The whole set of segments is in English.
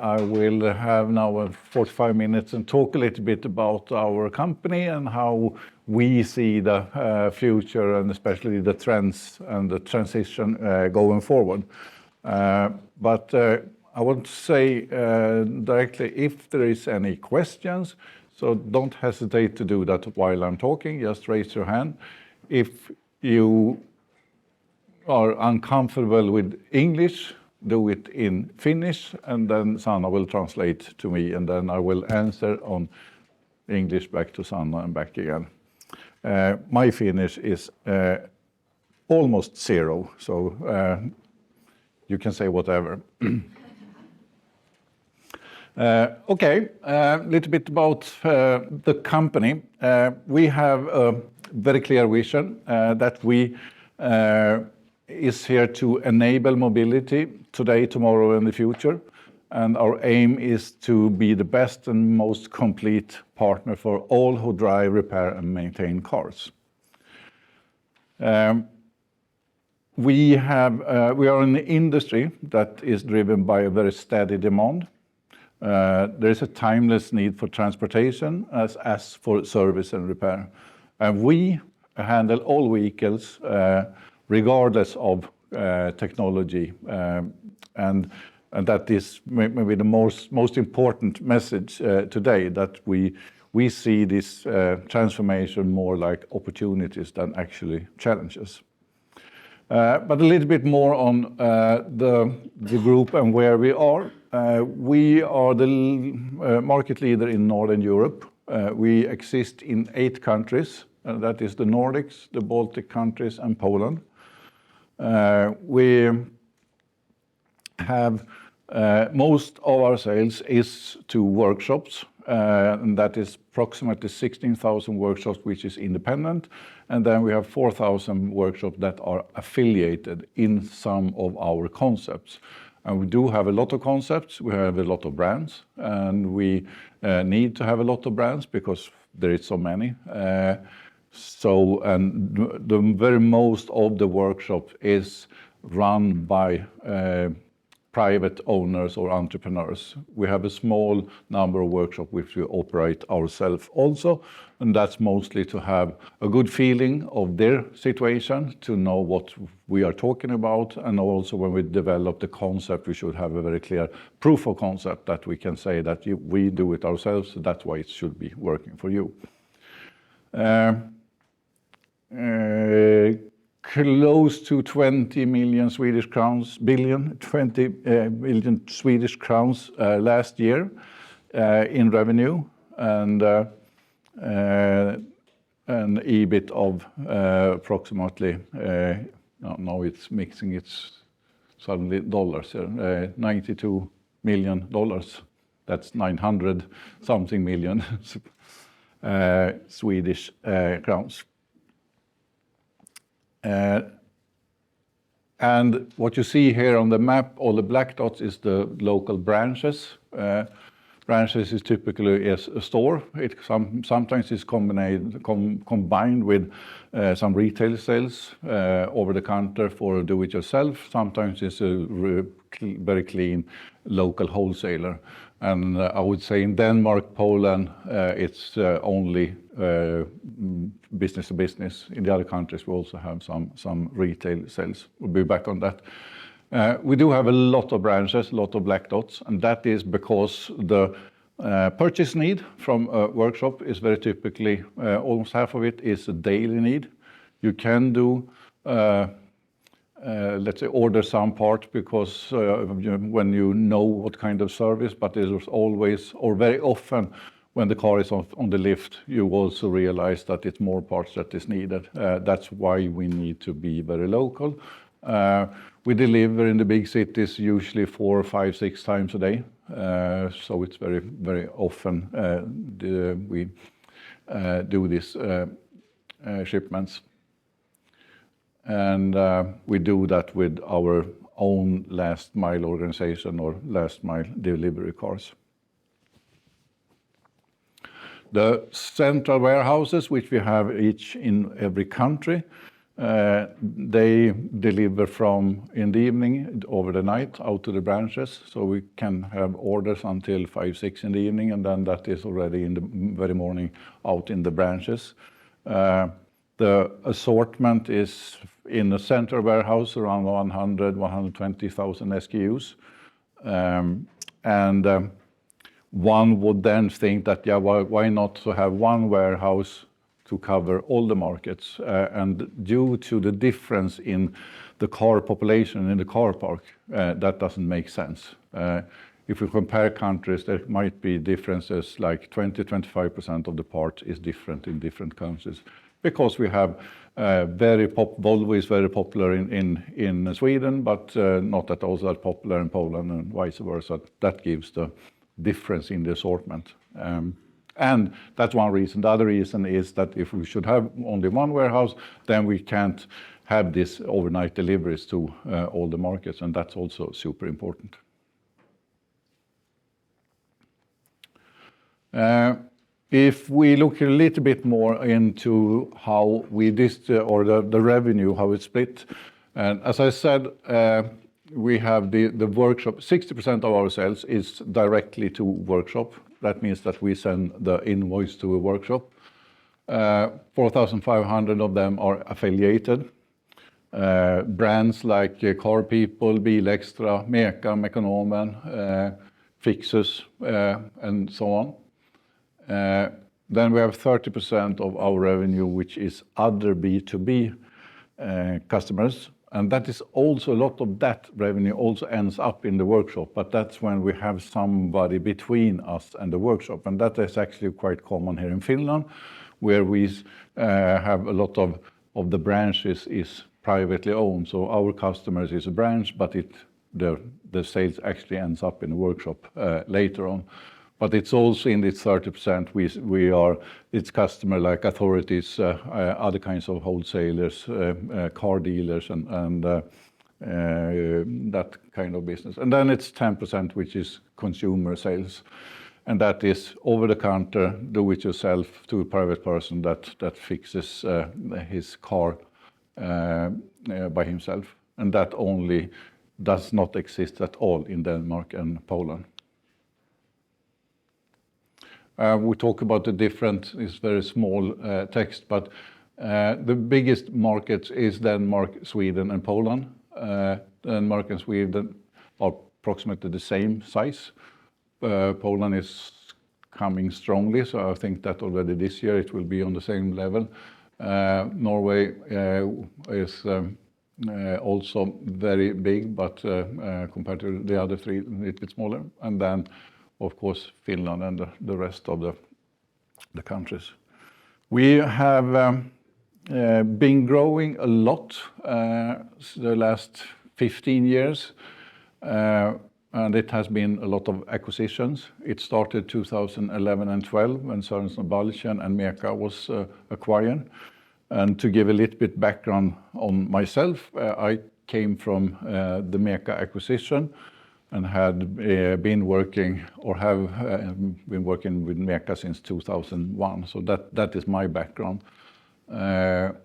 I will have now 45 minutes and talk a little bit about our company and how we see the future and especially the trends and the transition going forward. But I want to say directly if there is any questions, so don't hesitate to do that while I'm talking, just raise your hand. If you are uncomfortable with English, do it in Finnish, and then Sanna will translate to me, and then I will answer on English back to Sanna and back again. My Finnish is almost zero, so you can say whatever. Okay, a little bit about the company. We have a very clear vision that we is here to enable mobility today, tomorrow, and the future. And our aim is to be the best and most complete partner for all who drive, repair, and maintain cars. We are in an industry that is driven by a very steady demand. There is a timeless need for transportation as for service and repair. And we handle all vehicles regardless of technology. And that is maybe the most important message today, that we see this transformation more like opportunities than actually challenges. But a little bit more on the group and where we are. We are the market leader in Northern Europe. We exist in 8 countries, that is the Nordics, the Baltic countries, and Poland. We have most of our sales is to workshops, and that is approximately 16,000 workshops, which is independent. And then we have 4,000 workshops that are affiliated in some of our concepts. And we do have a lot of concepts, we have a lot of brands, and we need to have a lot of brands because there is so many. And the very most of the workshop is run by private owners or entrepreneurs. We have a small number of workshops which we operate ourselves also, and that's mostly to have a good feeling of their situation, to know what we are talking about, and also when we develop the concept, we should have a very clear proof of concept that we can say that we do it ourselves, so that's why it should be working for you. Close to 20 million Swedish crowns, 20 million Swedish crowns last year in revenue, and an EBIT of approximately, now it's mixing, it's suddenly dollars, $92 million. That's 900 something million Swedish crowns. And what you see here on the map, all the black dots, is the local branches. Branches is typically a store. It sometimes is combined with some retail sales over the counter for do-it-yourself. Sometimes it's a very clean local wholesaler. And I would say in Denmark, Poland, it's only business to business. In the other countries, we also have some retail sales. We'll be back on that. We do have a lot of branches, a lot of black dots, and that is because the purchase need from a workshop is very typically, almost half of it is a daily need. You can do, let's say, order some part because when you know what kind of service, but there's always, or very often, when the car is on the lift, you also realize that it's more parts that is needed. That's why we need to be very local. We deliver in the big cities usually 4, 5, 6 times a day. So it's very, very often we do these shipments. And we do that with our own last mile organization or last mile delivery cars. The central warehouses, which we have each in every country, They deliver from in the evening over the night out to the branches, so we can have orders until 5, 6 in the evening, and then that is already in the very morning out in the branches. The assortment is in the central warehouse around 120,000 SKUs. One would then think that, why not to have one warehouse to cover all the markets? And due to the difference in the car population in the car park, that doesn't make sense. If we compare countries, there might be differences like 20-25% of the part is different in different countries, because we have Volvo is very popular in Sweden, but not at all that popular in Poland, and vice versa. That gives the difference in the assortment. And that's one reason. The other reason is that if we should have only one warehouse, then we can't have this overnight deliveries to all the markets, and that's also super important. If we look a little bit more into how the revenue, how it's split, and as I said, we have the workshop. 60% of our sales is directly to workshop. That means that we send the invoice to a workshop. 4,500 of them are affiliated. Brands like Car People, Bilextra, MEKO, Mekonomen, Fixus, and so on. Then we have 30% of our revenue, which is other B2B customers. And that is also, a lot of that revenue also ends up in the workshop, but that's when we have somebody between us and the workshop. And that is actually quite common here in Finland, where we have a lot of the branches is privately owned. So our customers is a branch, but the sales actually ends up in the workshop later on. But it's also in this 30%, it's customer like authorities, other kinds of wholesalers, car dealers, and that kind of business. And then it's 10%, which is consumer sales. And that is over the counter, do it yourself, to a private person that fixes his car by himself. And that only does not exist at all in Denmark and Poland. We talk about the different, it's very small text, but the biggest markets is Denmark, Sweden, and Poland. Denmark and Sweden are approximately the same size. Poland is coming strongly, so I think that already this year it will be on the same level. Norway is also very big, but compared to the other three, a little bit smaller. And then, of course, Finland and the rest of the countries. We have been growing a lot the last 15 years, and it has been a lot of acquisitions. It started 2011 and 12 when Sørensen and MEKO was acquired. And to give a little bit background on myself, I came from the MEKO acquisition, and had been working or have been working with MEKO since 2001. So that is my background.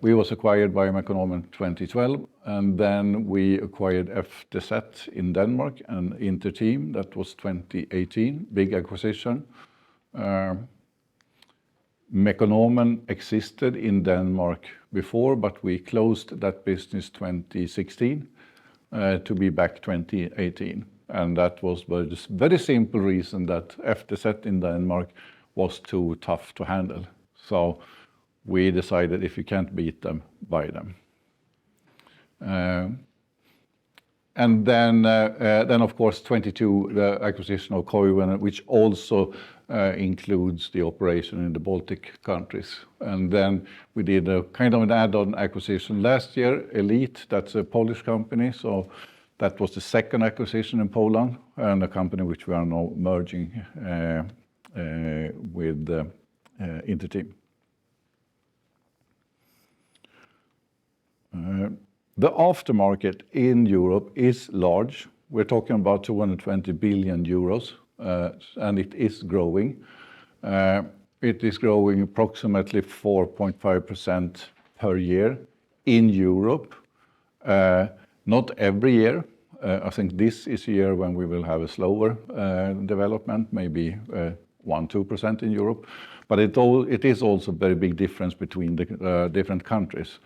We was acquired by Mekonomen in 2012, and then we acquired FTZ in Denmark and Interteam. That was 2018, big acquisition. Mekonomen existed in Denmark before, but we closed that business 2016 to be back 2018. And that was the very simple reason that FTZ in Denmark was too tough to handle. So we decided if you can't beat them, buy them. And then of course, 22, the acquisition of Koivunen, which also includes the operation in the Baltic countries. And then we did a kind of an add-on acquisition last year, Elite, that's a Polish company. So that was the second acquisition in Poland, and a company which we are now merging with Interteam. The aftermarket in Europe is large. We're talking about 220 billion euros, and it is growing. It is growing approximately 4.5% per year in Europe, not every year. I think this is a year when we will have a slower development, maybe 1-2% in Europe. But it is also a very big difference between the different countries.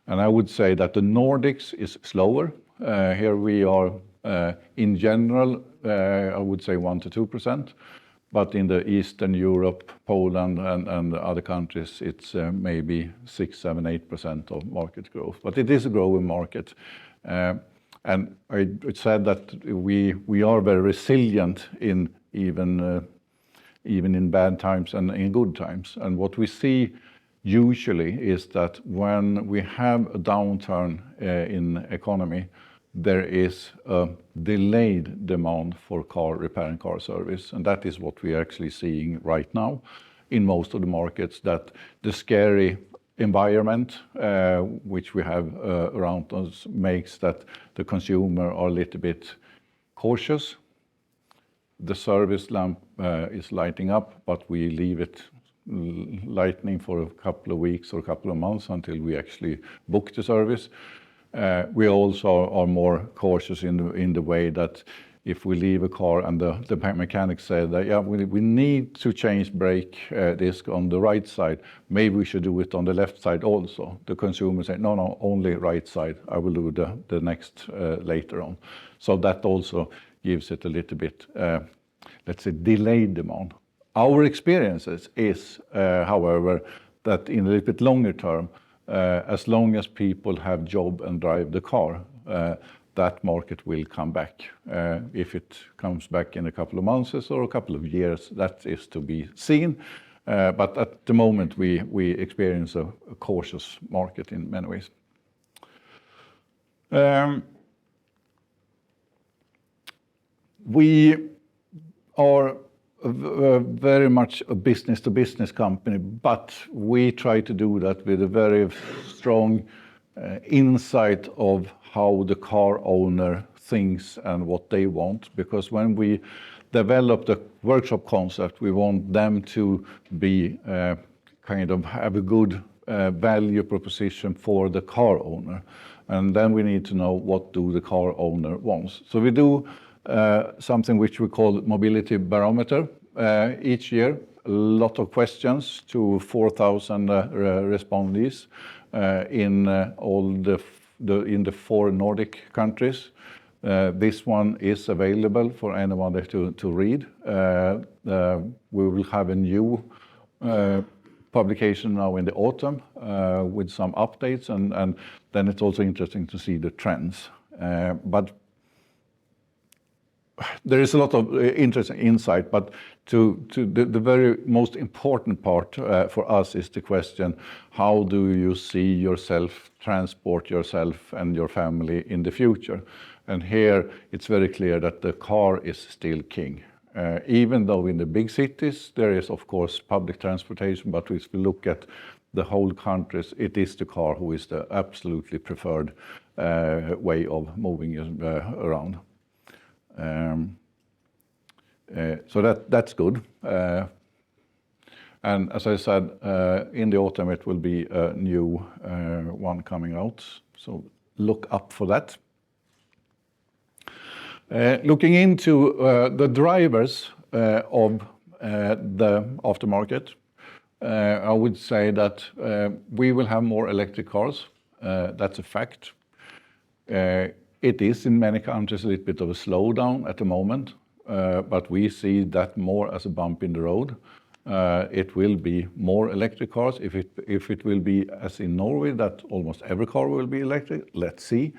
And I would say that the Nordics is slower. Here we are, in general, I would say 1-2%. But in the Eastern Europe, Poland and other countries, it's maybe 6-8% of market growth. But it is a growing market. And I said that we are very resilient in even in bad times and in good times. And what we see usually is that when we have a downturn in economy, there is a delayed demand for car repair and car service. And that is what we are actually seeing right now in most of the markets, that the scary environment which we have around us makes that the consumer are a little bit cautious. The service lamp is lighting up, but we leave it lightning for a couple of weeks or a couple of months until we actually book the service. We also are more cautious in the way that if we leave a car and the mechanic said that, yeah, we need to change brake disc on the right side, maybe we should do it on the left side also. The consumer say, no, only right side. I will do the next later on. So that also gives it a little bit, let's say, delayed demand. Our experiences is, however, that in a little bit longer term, as long as people have job and drive the car, that market will come back. If it comes back in a couple of months or a couple of years, that is to be seen. But at the moment, we experience a cautious market in many ways. We are very much a business-to-business company, but we try to do that with a very strong insight of how the car owner thinks and what they want. Because when we develop the workshop concept, we want them to be kind of have a good value proposition for the car owner. And then we need to know what do the car owner wants. So we do something which we call mobility barometer each year. A lot of questions to 4,000 respondees in all in the 4 Nordic countries. This one is available for anyone to read. We will have a new publication now in the autumn with some updates, and then it's also interesting to see the trends. But there is a lot of interesting insight, but the very most important part for us is the question, how do you see yourself, transport yourself and your family in the future? And here it's very clear that the car is still king. Even though in the big cities there is of course public transportation, but if we look at the whole countries, it is the car who is the absolutely preferred way of moving around. So that's good. And as I said, in the autumn it will be a new one coming out. So look up for that. Looking into the drivers of the aftermarket, I would say that we will have more electric cars. That's a fact. It is in many countries a little bit of a slowdown at the moment, but we see that more as a bump in the road. It will be more electric cars. If it will be as in Norway, that almost every car will be electric, let's see.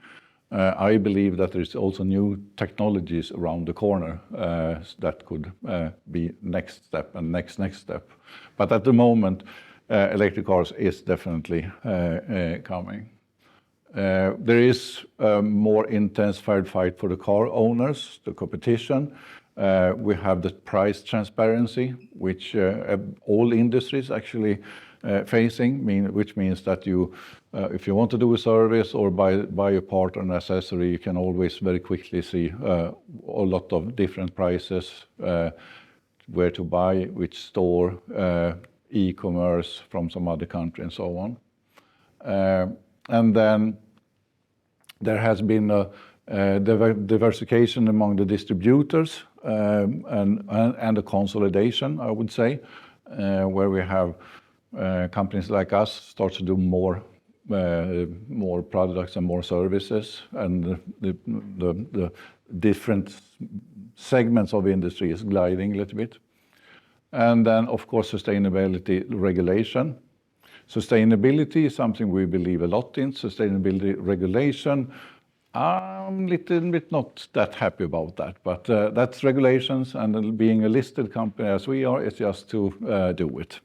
I believe that there is also new technologies around the corner that could be next step and next step. But at the moment, electric cars is definitely coming. There is a more intensified fight for the car owners, the competition. We have the price transparency, which all industries actually facing, which means that you, if you want to do a service or buy a part or an accessory, you can always very quickly see a lot of different prices, where to buy, which store, e-commerce from some other country and so on. And then there has been a diversification among the distributors and a consolidation, I would say, where we have companies like us start to do more products and more services, and the different segments of industry is gliding a little bit. And then, of course, sustainability regulation. Sustainability is something we believe a lot in. Sustainability regulation, I'm a little bit not that happy about that, but that's regulations, and being a listed company as we are, it's just to do it.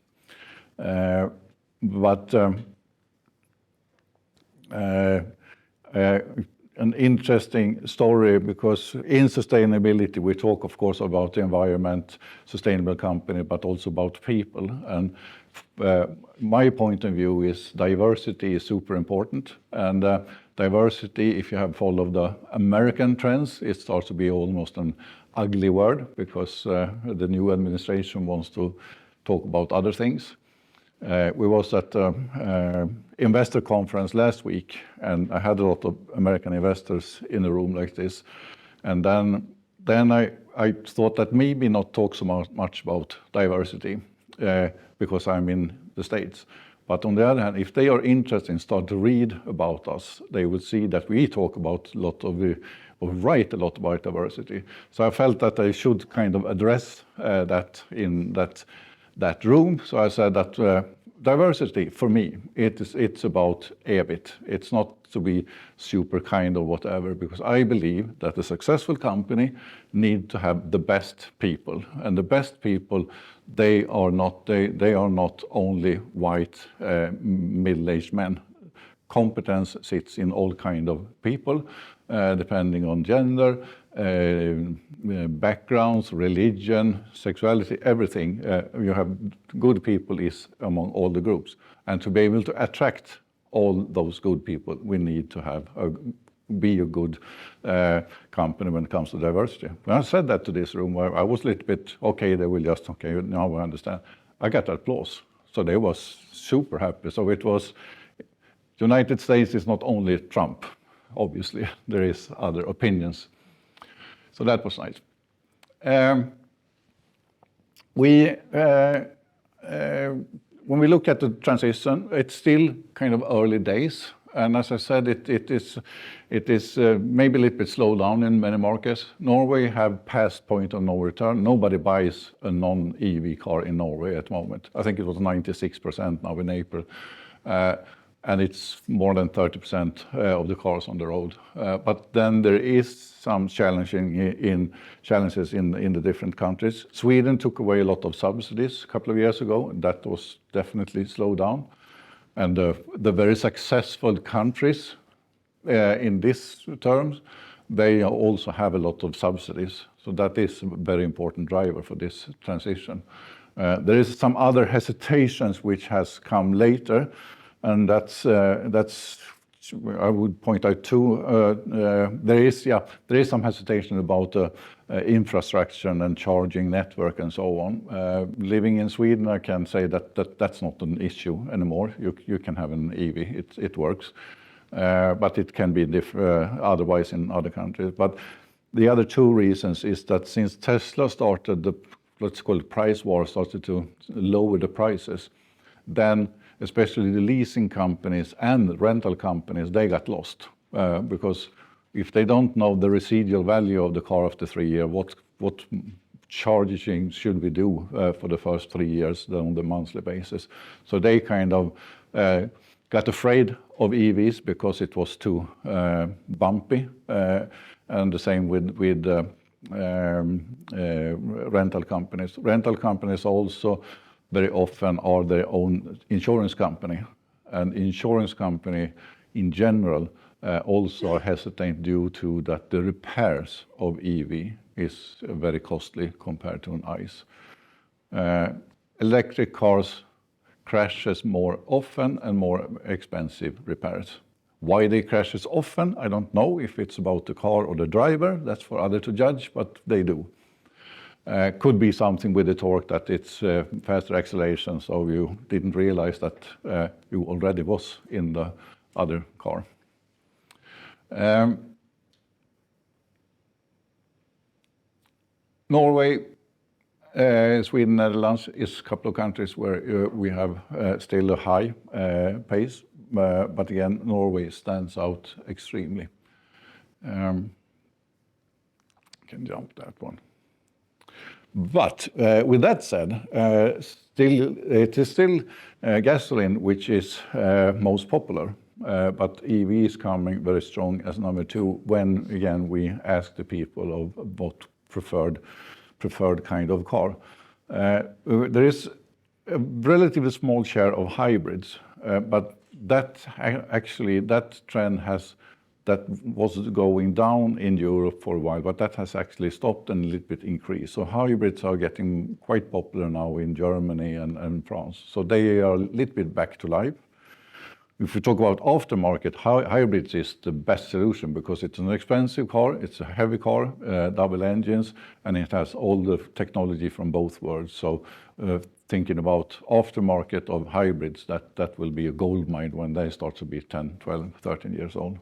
An interesting story, because in sustainability we talk, of course, about the environment, sustainable company, but also about people. And my point of view is diversity is super important. And diversity, if you have followed the American trends, it starts to be almost an ugly word, because the new administration wants to talk about other things. We was at investor conference last week, and I had a lot of American investors in a room like this. And then I thought that maybe not talk so much about diversity because I'm in the States. But on the other hand, if they are interested and start to read about us, they would see that we talk about a lot of or write a lot about diversity. So I felt that I should kind of address that in that room. So I said that diversity, for me, it's about eivät. It's not to be super kind or whatever, because I believe that a successful company need to have the best people, and the best people, they are not only white middle-aged men. Competence sits in all kind of people, depending on gender, backgrounds, religion, sexuality, everything. You have good people is among all the groups. And to be able to attract all those good people, we need to be a good company when it comes to diversity. When I said that to this room, where I was a little bit, okay, they will just, okay, now I understand. I got applause. So they was super happy. So it was, United States is not only Trump, obviously, there is other opinions. So that was nice. When we look at the transition, it's still kind of early days. And as I said, it is maybe a little bit slowed down in many markets. Norway have passed point of no return. Nobody buys a non-EV car in Norway at the moment. I think it was 96% now in April. And it's more than 30% of the cars on the road. But then there is some challenges in the different countries. Sweden took away a lot of subsidies a couple of years ago. That was definitely slowed down. And the very successful countries in this terms, they also have a lot of subsidies. So that is a very important driver for this transition. There is some other hesitations which has come later. And that's I would point out too. There is some hesitation about infrastructure and charging network and so on. Living in Sweden, I can say that's not an issue anymore. You can have an EV, it works, but it can be otherwise in other countries. But the other two reasons is that since Tesla started the, let's call it price war, started to lower the prices, then especially the leasing companies and rental companies, they got lost. Because if they don't know the residual value of the car after 3 years, what charging should we do for the first 3 years on the monthly basis? So they kind of got afraid of EVs because it was too bumpy. And the same with rental companies. Rental companies also very often are their own insurance company. And insurance company in general also are hesitant due to that the repairs of EV is very costly compared to an ICE. Electric cars crashes more often and more expensive repairs. Why they crashes often, I don't know if it's about the car or the driver, that's for others to judge, but they do. Could be something with the torque that it's faster acceleration, so you didn't realize that you already was in the other car. Norway, Sweden, Netherlands is a couple of countries where we have still a high pace, but again, Norway stands out extremely. Can jump that one. But with that said, it is still gasoline which is most popular, but EV is coming very strong as number 2 when, again, we ask the people of what preferred kind of car. There is a relatively small share of hybrids, but that trend was going down in Europe for a while, but that has actually stopped and a little bit increased. So hybrids are getting quite popular now in Germany and France. So they are a little bit back to life. If we talk about aftermarket, hybrids is the best solution because it's an expensive car, it's a heavy car, double engines, and it has all the technology from both worlds. So thinking about aftermarket of hybrids, that will be a gold mine when they start to be 10, 12, 13 years old.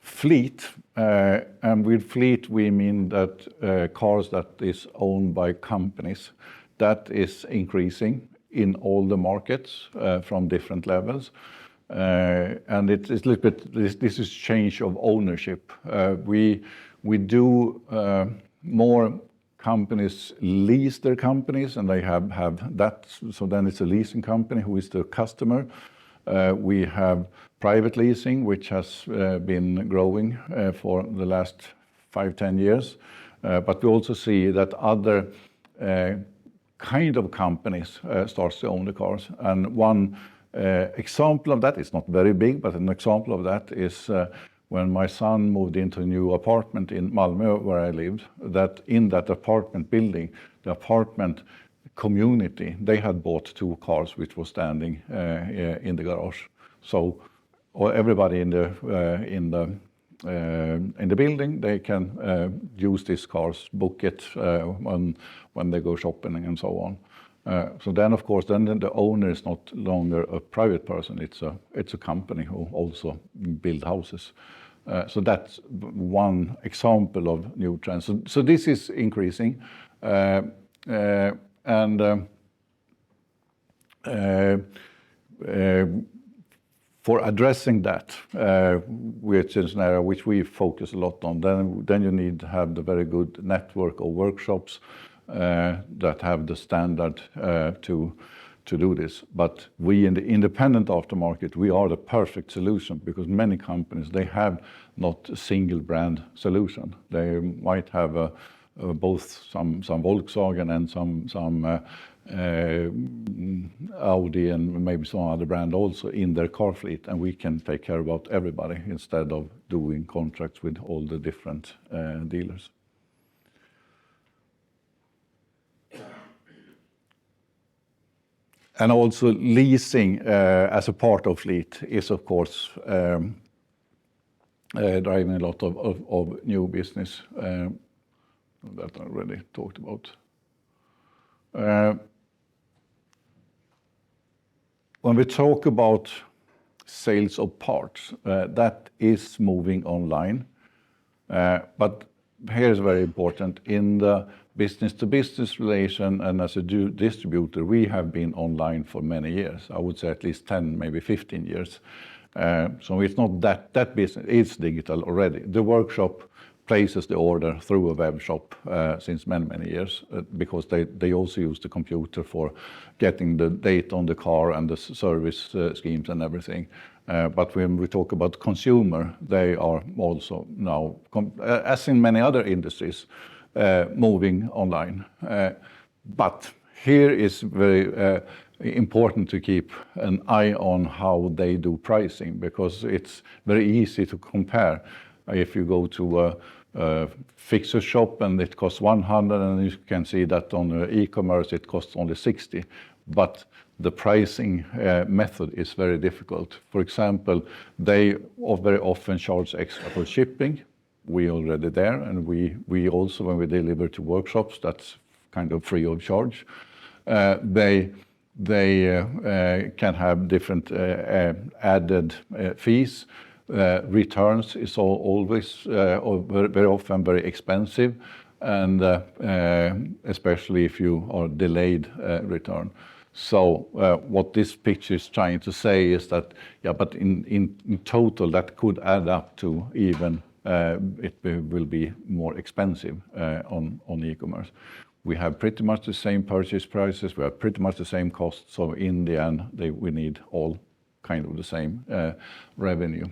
Fleet, and with fleet we mean that cars that is owned by companies, that is increasing in all the markets from different levels. And it's a little bit, this is change of ownership. We do more companies lease their companies, and they have that, so then it's a leasing company who is the customer. We have private leasing, which has been growing for the last 5-10 years. But we also see that other kind of companies starts to own the cars. And one example of that, it's not very big, but an example of that is when my son moved into a new apartment in Malmö, where I lived, that in that apartment building, the apartment community, they had bought 2 cars which were standing in the garage. So everybody in the building, they can use these cars, book it when they go shopping and so on. So then, of course, then the owner is not longer a private person; it's a company who also build houses. So that's one example of new trends. So this is increasing, for addressing that, which is an area which we focus a lot on, then you need to have the very good network of workshops that have the standard to do this. But we in the independent aftermarket, we are the perfect solution because many companies, they have not a single brand solution. They might have both some Volkswagen and some Audi and maybe some other brand also in their car fleet, and we can take care about everybody instead of doing contracts with all the different dealers. And also leasing as a part of fleet is, of course, driving a lot of new business that I already talked about. When we talk about sales of parts, that is moving online. But here is very important. In the business-to-business relation and as a distributor, we have been online for many years. I would say at least 10, maybe 15 years. So it's not that business, it's digital already. The workshop places the order through a web shop since many years because they also use the computer for getting the data on the car and the service schemes and everything. But when we talk about consumer, they are also now, as in many other industries, moving online. But here is very important to keep an eye on how they do pricing because it's very easy to compare. If you go to a fixer shop and it costs 100 and you can see that on e-commerce it costs only 60. But the pricing method is very difficult. For example, they very often charge extra for shipping. We already there, and we also, when we deliver to workshops, that's kind of free of charge. They can have different added fees. Returns is always very often very expensive, and especially if you are delayed return. So what this picture is trying to say is that, yeah, but in total that could add up to even it will be more expensive on e-commerce. We have pretty much the same purchase prices, we have pretty much the same costs, so in the end we need all kind of the same revenue.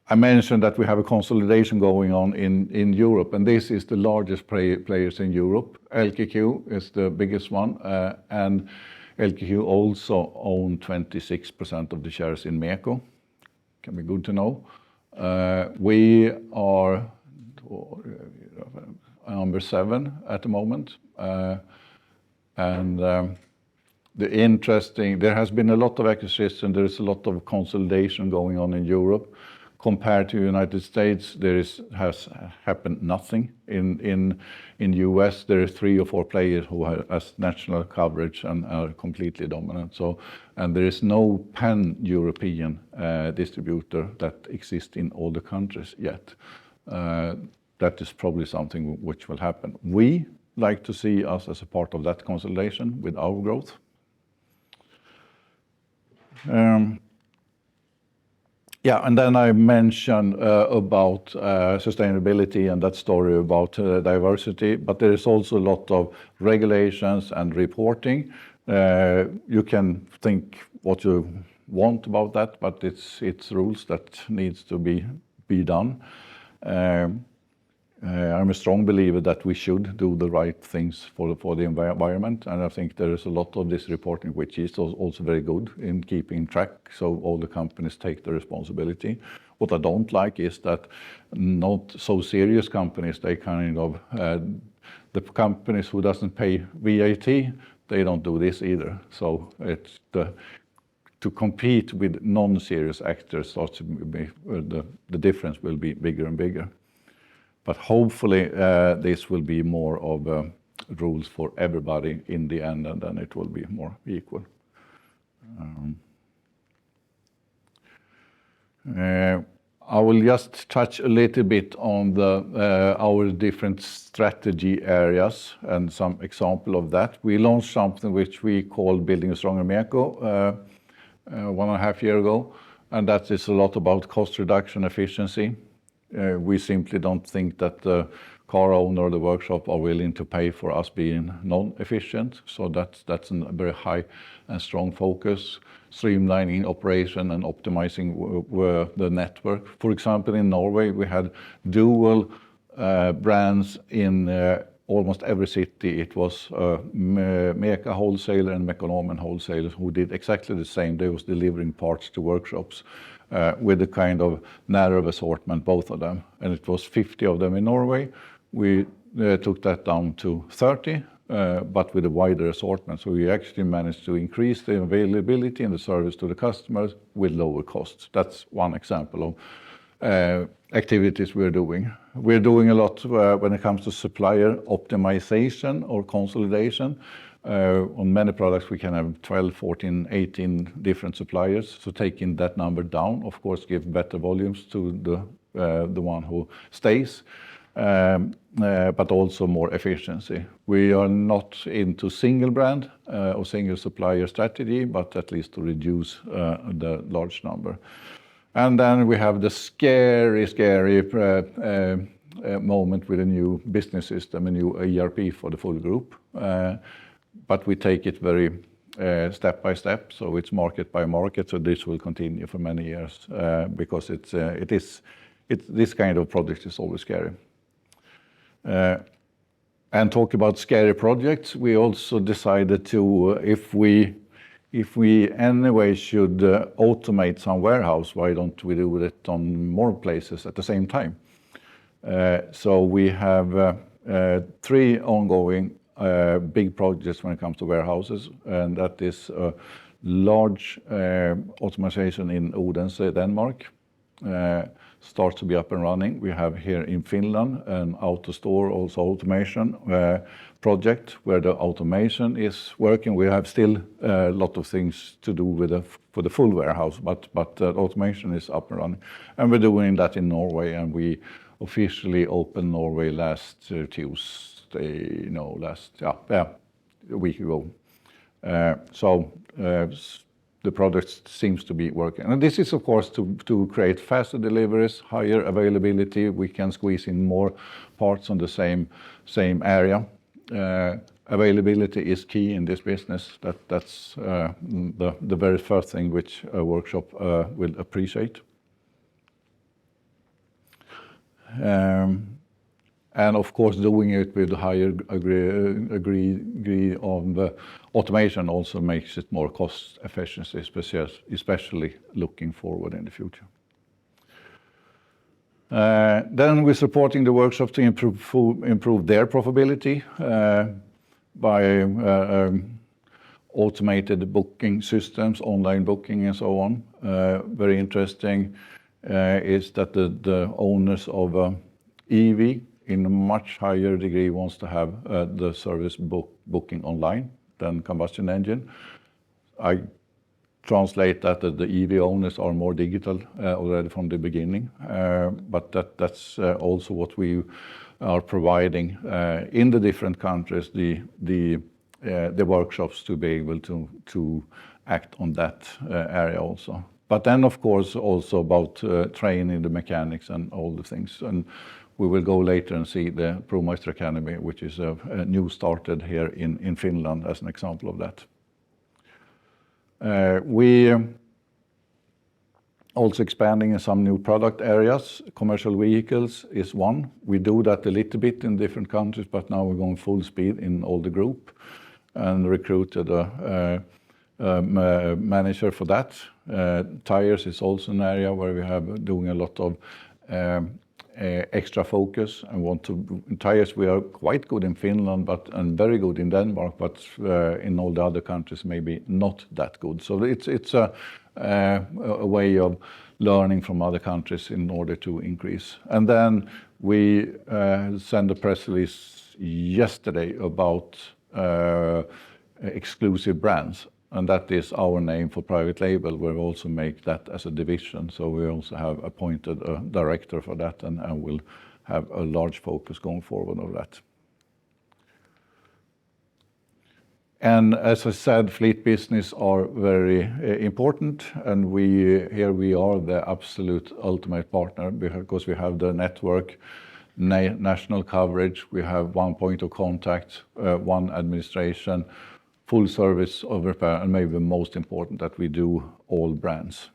I mentioned that we have a consolidation going on in Europe, and this is the largest players in Europe. LKQ is the biggest one, and LKQ also own 26% of the shares in MEKO. Can be good to know. We are number 7 at the moment, and there has been a lot of acquisition, there is a lot of consolidation going on in Europe. Compared to the United States, has happened nothing. In US, there are 3 or 4 players who has national coverage and are completely dominant. So, and there is no pan-European distributor that exists in all the countries yet. That is probably something which will happen. We like to see us as a part of that consolidation with our growth. Yeah, and then I mentioned about sustainability and that story about diversity, but there is also a lot of regulations and reporting. You can think what you want about that, but it's rules that needs to be done. I'm a strong believer that we should do the right things for the environment, and I think there is a lot of this reporting which is also very good in keeping track, so all the companies take the responsibility. What I don't like is that not so serious companies, they kind of, the companies who doesn't pay VAT, they don't do this either. So it's to compete with non-serious actors starts to be, the difference will be bigger and bigger. But hopefully this will be more of rules for everybody in the end, and then it will be more equal. I will just touch a little bit on our different strategy areas and some example of that. We launched something which we call Building a Stronger MEKO 1.5 years ago, and that is a lot about cost reduction, efficiency. We simply don't think that the car owner or the workshop are willing to pay for us being non-efficient. So that's a very high and strong focus. Streamlining operation and optimizing the network. For example, in Norway, we had dual brands in almost every city. It was MEKO wholesaler and MEKO wholesaler who did exactly the same. They was delivering parts to workshops. With a kind of narrow assortment, both of them. And it was 50 of them in Norway. We took that down to 30, but with a wider assortment. So we actually managed to increase the availability and the service to the customers with lower costs. That's one example of activities we're doing. We're doing a lot when it comes to supplier optimization or consolidation. On many products we can have 12, 14, 18 different suppliers. So taking that number down, of course, give better volumes to the one who stays, but also more efficiency. We are not into single brand or single supplier strategy, but at least to reduce the large number. And then we have the scary moment with a new business system, a new ERP for the full group. But we take it very step by step, so it's market by market. So this will continue for many years because this kind of project is always scary. And talk about scary projects, we also decided to, if we anyway should automate some warehouse, why don't we do it on more places at the same time? So we have 3 ongoing big projects when it comes to warehouses, and that is a large automation in Odense, Denmark. starts to be up and running. We have here in Finland an auto store, also automation project where the automation is working. We have still a lot of things to do for the full warehouse, but automation is up and running. And we're doing that in Norway, and we officially opened Norway last Tuesday, a week ago. The product seems to be working. And this is, of course, to create faster deliveries, higher availability. We can squeeze in more parts on the same area. Availability is key in this business. That's the very first thing which a workshop will appreciate. And of course, doing it with a higher degree of automation also makes it more cost efficiency, especially looking forward in the future. Then we're supporting the workshop to improve their profitability by automated booking systems, online booking, and so on. Very interesting is that the owners of EV in a much higher degree wants to have the service booking online than combustion engine. I translate that the EV owners are more digital already from the beginning, but that's also what we are providing in the different countries, the workshops to be able to act on that area also. But then, of course, also about training the mechanics and all the things. And we will go later and see the ProMeister Academy, which is a new started here in Finland as an example of that. We also expanding in some new product areas. Commercial vehicles is one. We do that a little bit in different countries, but now we're going full speed in all the group and recruited a manager for that. Tires is also an area where we have doing a lot of extra focus and want to. In tires we are quite good in Finland, and very good in Denmark, but in all the other countries maybe not that good. So it's a way of learning from other countries in order to increase. And then we sent a press release yesterday about exclusive brands. And that is our name for private label. We also make that as a division. So we also have appointed a director for that and will have a large focus going forward on that. And as I said, fleet business are very important. And here we are the absolute ultimate partner because we have the network, national coverage. We have one point of contact, one administration, full service of repair, and maybe the most important that we do all brands.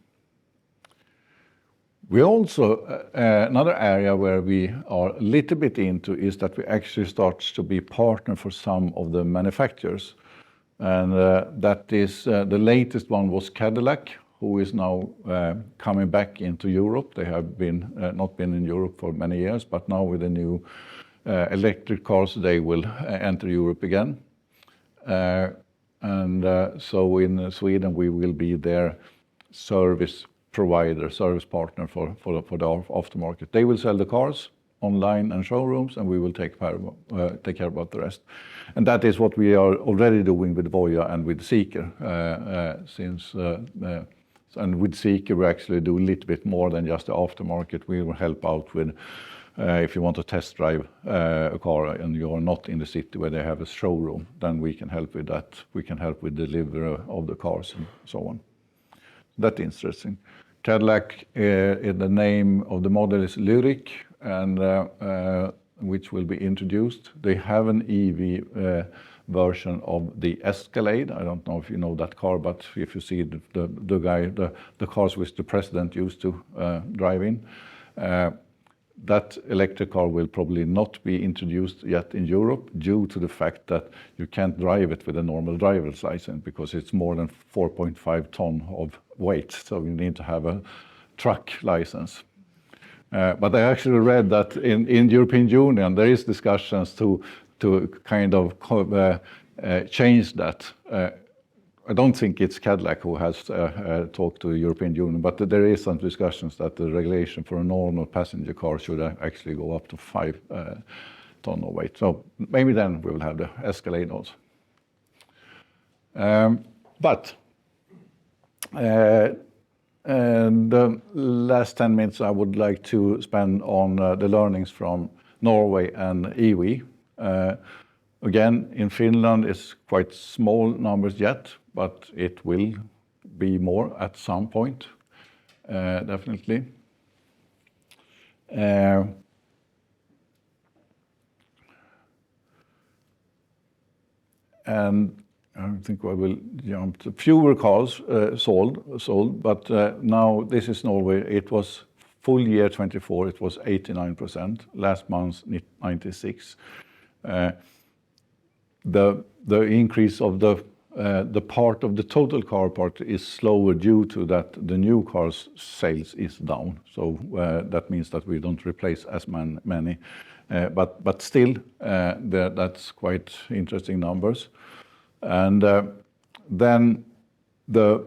We also, another area where we are a little bit into is that we actually start to be partner for some of the manufacturers. And that is, the latest one was Cadillac, who is now coming back into Europe. They have been not been in Europe for many years, but now with the new electric cars, they will enter Europe again. So in Sweden, we will be their service provider, service partner for the aftermarket. They will sell the cars online and showrooms, and we will take care about the rest. And that is what we are already doing with Voya and with Seeker. And with Seeker, we actually do a little bit more than just the aftermarket. We will help out with if you want to test drive a car and you are not in the city where they have a showroom, then we can help with that. We can help with delivery of the cars and so on. That's interesting. Cadillac, the name of the model is Lyric, and which will be introduced. They have an EV version of the Escalade. I don't know if you know that car, but if you see the cars which the president used to drive in, that electric car will probably not be introduced yet in Europe due to the fact that you can't drive it with a normal driver's license because it's more than 4.5 ton of weight. So you need to have a truck license. But I actually read that in European Union there is discussions to kind of change that. I don't think it's Cadillac who has talked to the European Union, but there is some discussions that the regulation for a normal passenger car should actually go up to 5 ton of weight. So maybe then we will have the Escalade also. And the last 10 minutes I would like to spend on the learnings from Norway and EV. Again, in Finland, it's quite small numbers yet, but it will be more at some point, definitely. And I think I will jump to fewer cars sold, but now this is Norway. It was full year 24, it was 89%. Last month, 96. The increase of the part of the total car part is slower due to that the new cars sales is down. So that means that we don't replace as many, but still that's quite interesting numbers. And then the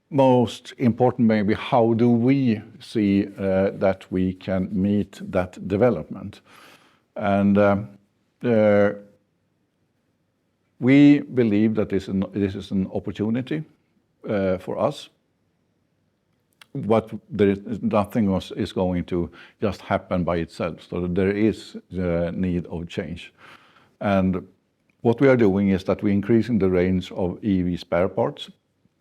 most important maybe, how do we see that we can meet that development? And we believe that this is an opportunity for us. But nothing is going to just happen by itself. So there is the need of change. And what we are doing is that we're increasing the range of EV spare parts.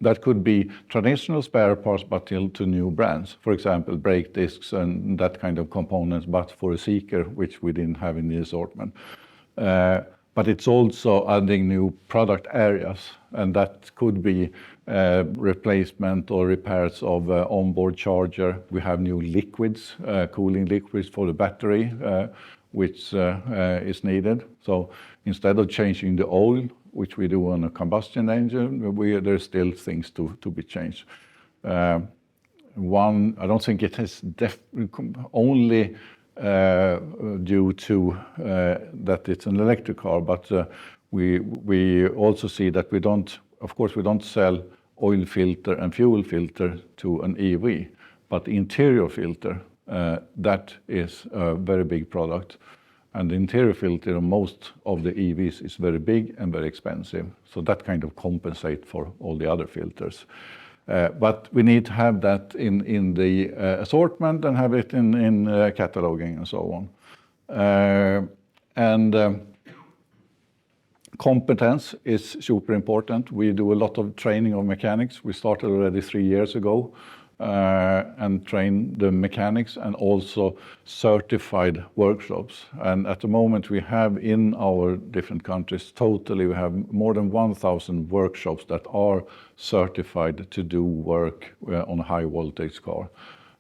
That could be traditional spare parts, but to new brands. For example, brake discs and that kind of components, but for a seeker, which we didn't have in the assortment. But it's also adding new product areas, and that could be replacement or repairs of onboard charger. We have new liquids, cooling liquids for the battery, which is needed. So instead of changing the oil, which we do on a combustion engine, there's still things to be changed. I don't think it is only due to that it's an electric car, but we also see that we don't sell oil filter and fuel filter to an EV, but interior filter, that is a very big product. And the interior filter on most of the EVs is very big and very expensive. So that kind of compensate for all the other filters. But we need to have that in the assortment and have it in cataloging and so on. Competence is super important. We do a lot of training of mechanics. We started already 3 years ago and train the mechanics and also certified workshops. And at the moment we have in our different countries, totally we have more than 1,000 workshops that are certified to do work on a high voltage car.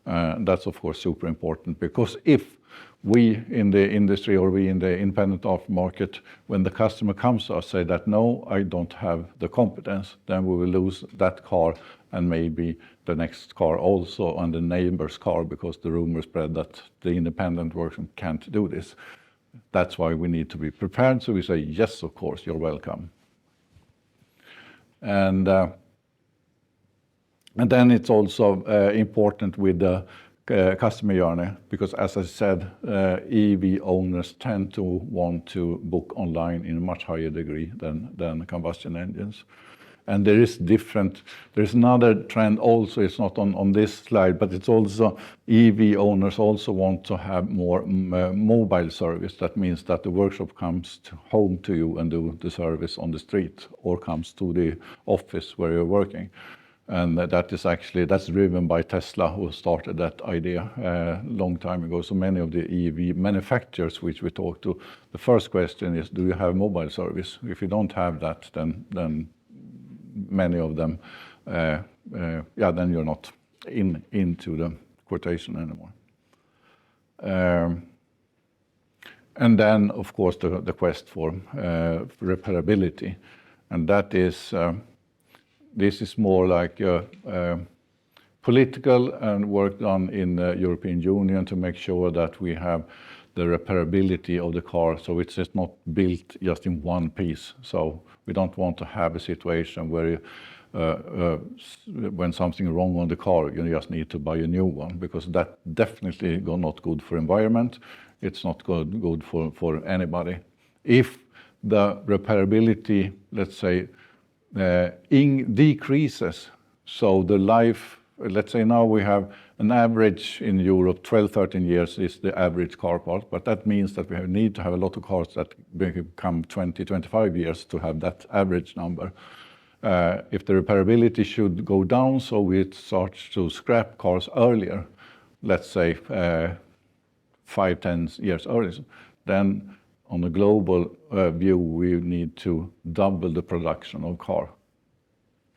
That's of course super important, because if we in the industry or we in the independent aftermarket, when the customer comes to us say that no, I don't have the competence, then we will lose that car and maybe the next car also, and the neighbor's car, because the rumor spread that the independent workshop can't do this. That's why we need to be prepared. So we say, yes, of course, you're welcome. And then it's also important with the customer journey, because as I said, EV owners tend to want to book online in a much higher degree than combustion engines. And there's another trend also, it's not on this slide, but it's also EV owners also want to have more mobile service. That means that the workshop comes home to you and do the service on the street, or comes to the office where you're working. And that's driven by Tesla, who started that idea a long time ago. So many of the EV manufacturers which we talk to, the first question is, do you have mobile service? If you don't have that, then many of them, then you're not into the quotation anymore. And then, of course, the quest for repairability, and that is. This is more like political and work done in the European Union to make sure that we have the repairability of the car, so it's just not built just in one piece. So we don't want to have a situation where when something is wrong on the car, you just need to buy a new one, because that definitely not good for environment. It's not good for anybody. If the repairability, let's say, decreases, so the life, let's say now we have an average in Europe, 12, 13 years is the average car park, but that means that we need to have a lot of cars that become 20, 25 years to have that average number. If the repairability should go down, so we start to scrap cars earlier, let's say 5, 10 years earlier, then on a global view, we need to double the production of car.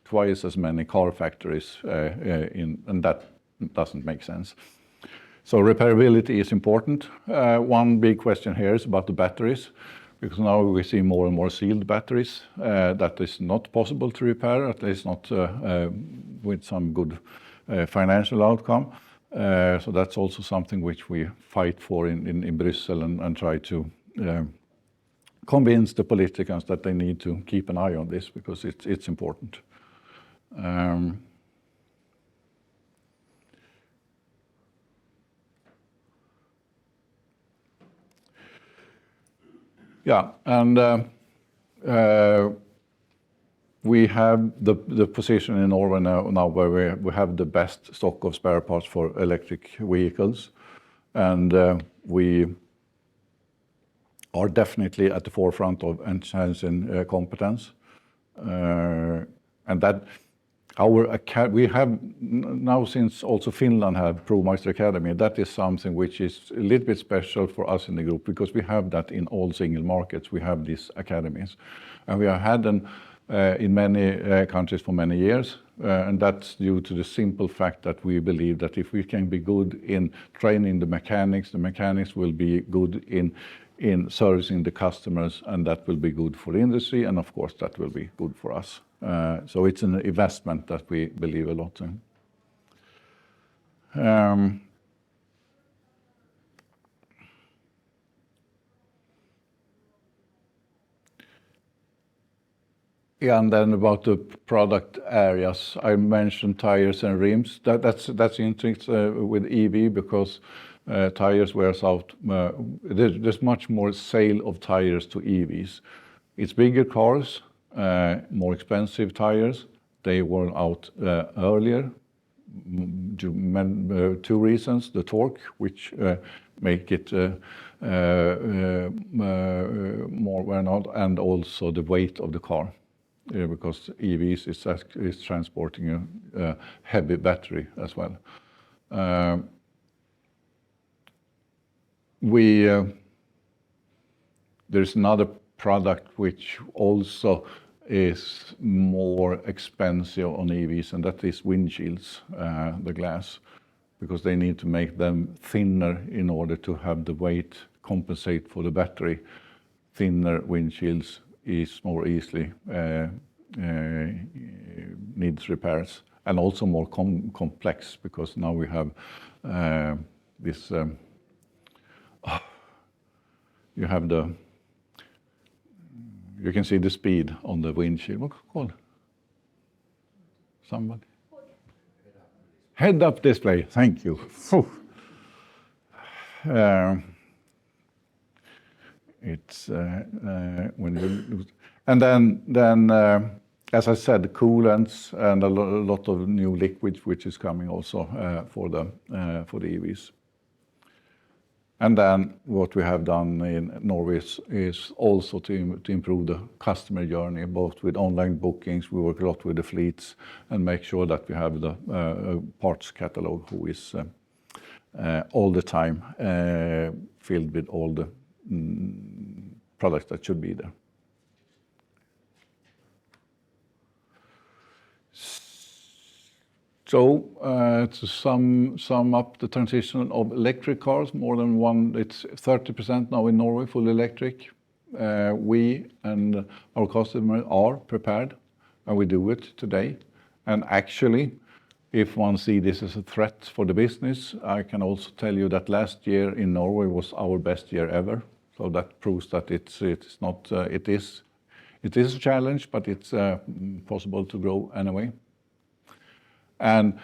Twice as many car factories, and that doesn't make sense. So repairability is important. One big question here is about the batteries, because now we see more and more sealed batteries that is not possible to repair, at least not with some good financial outcome. So that's also something which we fight for in Brussels and try to convince the politicians that they need to keep an eye on this, because it's important. Yeah, and we have the position in Norway now where we have the best stock of spare parts for electric vehicles, and we are definitely at the forefront of enhancing competence, and that we have now, since also Finland have ProMeister Academy, that is something which is a little bit special for us in the group, because we have that in all single markets. We have these academies, and we have had them in many countries for many years, and that's due to the simple fact that we believe that if we can be good in training the mechanics will be good in servicing the customers, and that will be good for the industry, and of course that will be good for us. So it's an investment that we believe a lot in. Yeah, and then about the product areas, I mentioned tires and rims. That's interesting with EV, because tires wears out. There's much more sale of tires to EVs. It's bigger cars, more expensive tires. They wear out earlier. Two reasons: the torque, which make it more wear out, and also the weight of the car, because EVs is transporting a heavy battery as well. There's another product which also is more expensive on EVs, and that is windshields, the glass, because they need to make them thinner in order to have the weight compensate for the battery. Thinner windshields is more easily needs repairs, and also more complex, because now we have this. You can see the speed on the windshield. What's it called? Somebody? Head-up display. Thank you. It's when you, and then as I said, coolants and a lot of new liquids which is coming also for the EVs. And then what we have done in Norway is also to improve the customer journey, both with online bookings. We work a lot with the fleets and make sure that we have the parts catalog, who is all the time filled with all the products that should be there. So to sum up the transition of electric cars, more than one, it's 30% now in Norway, full electric. We and our customers are prepared, and we do it today. And actually, if one sees this as a threat for the business, I can also tell you that last year in Norway was our best year ever. So that proves that it It is a challenge, but it's possible to grow anyway. And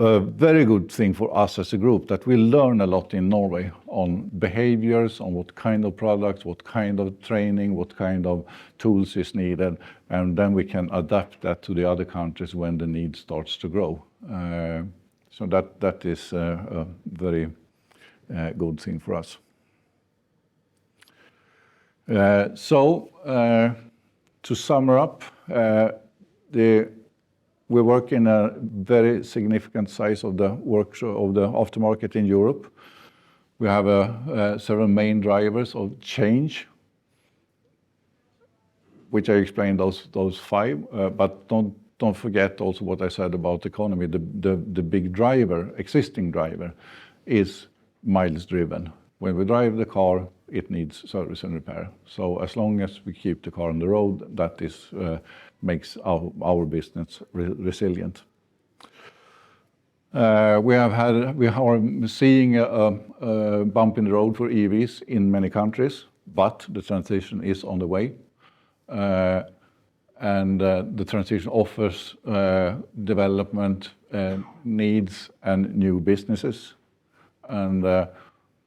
a very good thing for us as a group that we learn a lot in Norway on behaviors, on what kind of products, what kind of training, what kind of tools is needed, and then we can adapt that to the other countries when the need starts to grow. So that is a very good thing for us. To sum up, we work in a very significant size of the aftermarket in Europe. We have several main drivers of change, which I explained those 5. But don't forget also what I said about the economy. The big driver, existing driver, is miles driven. When we drive the car, it needs service and repair. So as long as we keep the car on the road, that is makes our business resilient. We are seeing a bump in the road for EVs in many countries, but the transition is on the way. And the transition offers development needs and new businesses. And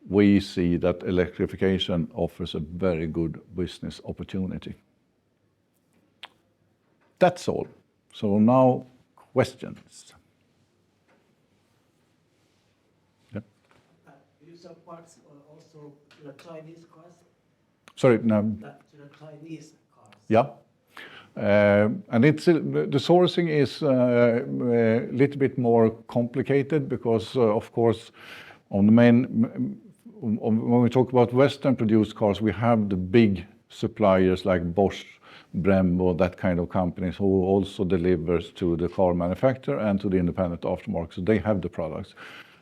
we see that electrification offers a very good business opportunity. That's all. So now, questions. Yeah. You sell parts also to the Chinese cars? Sorry, no. To the Chinese cars? Yeah. And it's the sourcing is a little bit more complicated because, of course, when we talk about Western-produced cars, we have the big suppliers like Bosch, Brembo, that kind of companies who also delivers to the car manufacturer and to the independent aftermarket. So they have the products.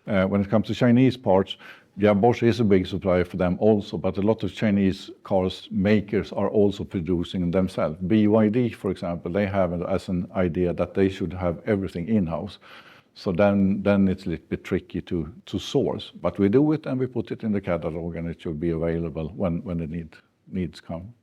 When it comes to Chinese parts, yeah, Bosch is a big supplier for them also, but a lot of Chinese cars makers are also producing themselves. BYD, for example, they have it as an idea that they should have everything in-house. So then it's a little bit tricky to source. But we do it and we put it in the catalog and it should be available when the needs come.